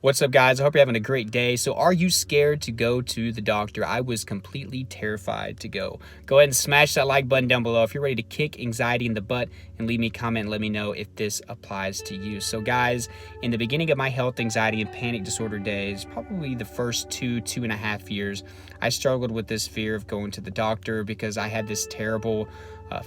What's up, guys? I hope you're having a great day. So are you scared to go to the doctor? I was completely terrified to go. Go ahead and smash that like button down below if you're ready to kick anxiety in the butt, and leave me a comment and let me know if this applies to you. So guys, in the beginning of my health, anxiety, and panic disorder days, probably the first 2.5 years, I struggled with this fear of going to the doctor because I had this terrible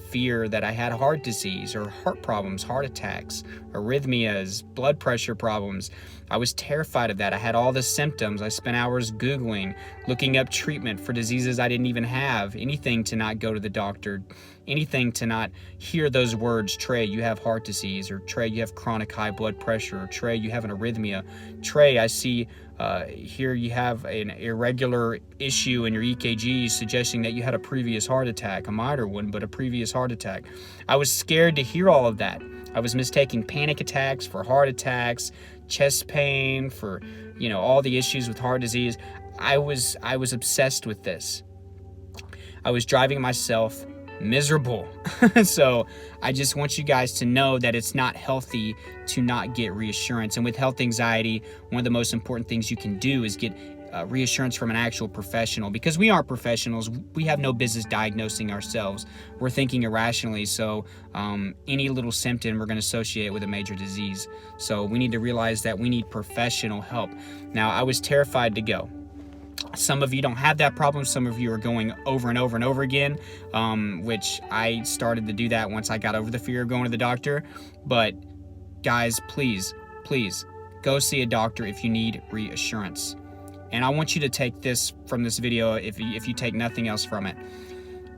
fear that I had heart disease or heart problems, heart attacks, arrhythmias, blood pressure problems. I was terrified of that. I had all the symptoms. I spent hours Googling, looking up treatment for diseases I didn't even have, anything to not go to the doctor, anything to not hear those words, Trey, you have heart disease, or Trey, you have chronic high blood pressure, or Trey, you have an arrhythmia. Trey, I see here you have an irregular issue in your EKG suggesting that you had a previous heart attack, a minor one, but a previous heart attack. I was scared to hear all of that. I was mistaking panic attacks for heart attacks, chest pain for, all the issues with heart disease. I was obsessed with this. I was driving myself miserable. So I just want you guys to know that it's not healthy to not get reassurance. And with health anxiety, one of the most important things you can do is get reassurance from an actual professional, because we aren't professionals. We have no business diagnosing ourselves. We're thinking irrationally. So any little symptom we're going to associate with a major disease. So we need to realize that we need professional help. Now, I was terrified to go. Some of you don't have that problem. Some of you are going over and over and over again, which I started to do that once I got over the fear of going to the doctor. But guys, please go see a doctor if you need reassurance. And I want you to take this from this video, if you take nothing else from it,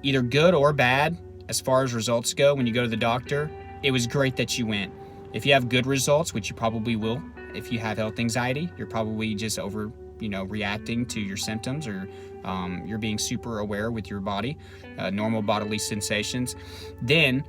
either good or bad as far as results go. When you go to the doctor, it was great that you went. If you have good results, which you probably will, if you have health anxiety, you're probably just reacting to your symptoms, or you're being super aware with your body, normal bodily sensations, then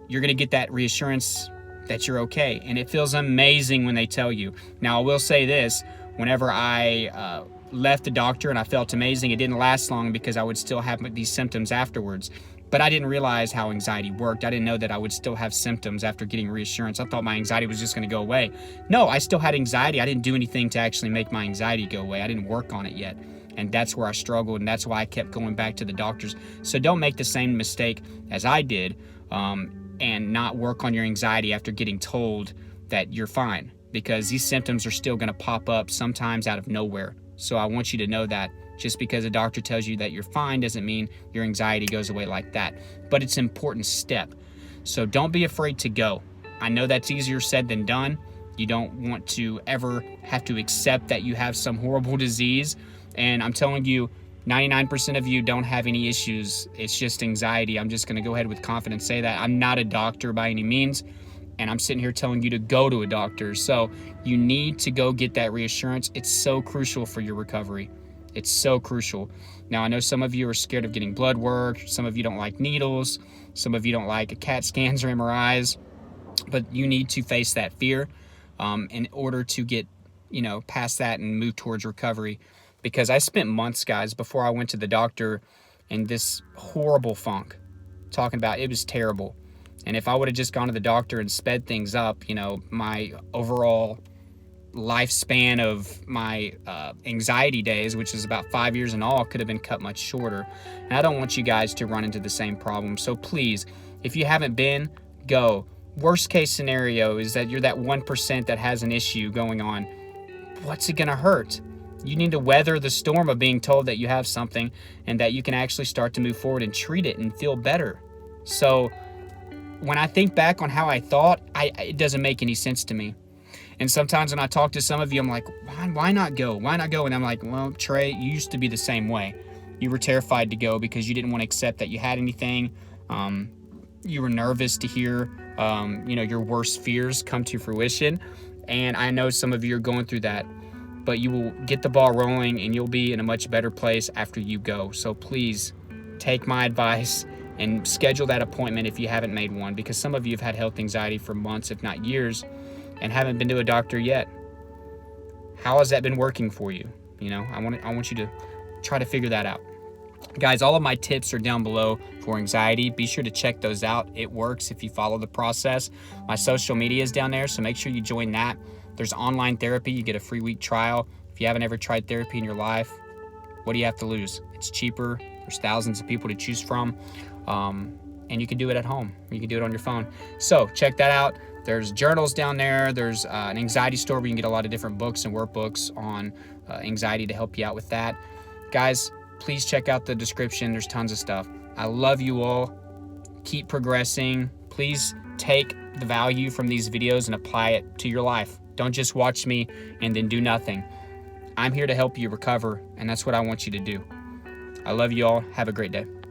you're going to get that reassurance that you're okay. And it feels amazing when they tell you. Now, I will say this, whenever I left the doctor and I felt amazing, it didn't last long because I would still have these symptoms afterwards. But I didn't realize how anxiety worked. I didn't know that I would still have symptoms after getting reassurance. I thought my anxiety was just going to go away. No, I still had anxiety. I didn't do anything to actually make my anxiety go away. I didn't work on it yet. And that's where I struggled, and that's why I kept going back to the doctors. So don't make the same mistake as I did, and not work on your anxiety after getting told that you're fine, because these symptoms are still going to pop up sometimes out of nowhere. So I want you to know that. Just because a doctor tells you that you're fine doesn't mean your anxiety goes away like that. But it's an important step. So don't be afraid to go. I know that's easier said than done. You don't want to ever have to accept that you have some horrible disease. And I'm telling you, 99% of you don't have any issues. It's just anxiety. I'm just going to go ahead with confidence say that. I'm not a doctor by any means. And I'm sitting here telling you to go to a doctor. So you need to go get that reassurance. It's so crucial for your recovery. It's so crucial. Now, I know some of you are scared of getting blood work. Some of you don't like needles. Some of you don't like CAT scans or MRIs. But you need to face that fear in order to get, past that and move towards recovery. Because I spent months, guys, before I went to the doctor in this horrible funk, talking about it was terrible. And if I would have just gone to the doctor and sped things up, my overall lifespan of my anxiety days, which is about 5 years in all, could have been cut much shorter. And I don't want you guys to run into the same problem. So please, if you haven't been, go. Worst case scenario is that you're that 1% that has an issue going on. What's it gonna hurt? You need to weather the storm of being told that you have something and that you can actually start to move forward and treat it and feel better. So when I think back on how I thought, it doesn't make any sense to me. And sometimes when I talk to some of you, I'm like, why not go? Why not go? And I'm like, well, Trey, you used to be the same way. You were terrified to go because you didn't want to accept that you had anything. You were nervous to hear, your worst fears come to fruition. And I know some of you are going through that, but you will get the ball rolling and you'll be in a much better place after you go. So please take my advice and schedule that appointment if you haven't made one, because some of you have had health anxiety for months, if not years, and haven't been to a doctor yet. How has that been working for you? I want you to try to figure that out. Guys, all of my tips are down below for anxiety. Be sure to check those out. It works if you follow the process. My social media is down there, so make sure you join that. There's online therapy. You get a free week trial. If you haven't ever tried therapy in your life, what do you have to lose? It's cheaper. There's thousands of people to choose from. And you can do it at home. You can do it on your phone. So check that out. There's journals down there. There's an anxiety store where you can get a lot of different books and workbooks on anxiety to help you out with that. Guys, please check out the description. There's tons of stuff. I love you all. Keep progressing. Please take the value from these videos and apply it to your life. Don't just watch me and then do nothing. I'm here to help you recover, and that's what I want you to do. I love you all. Have a great day.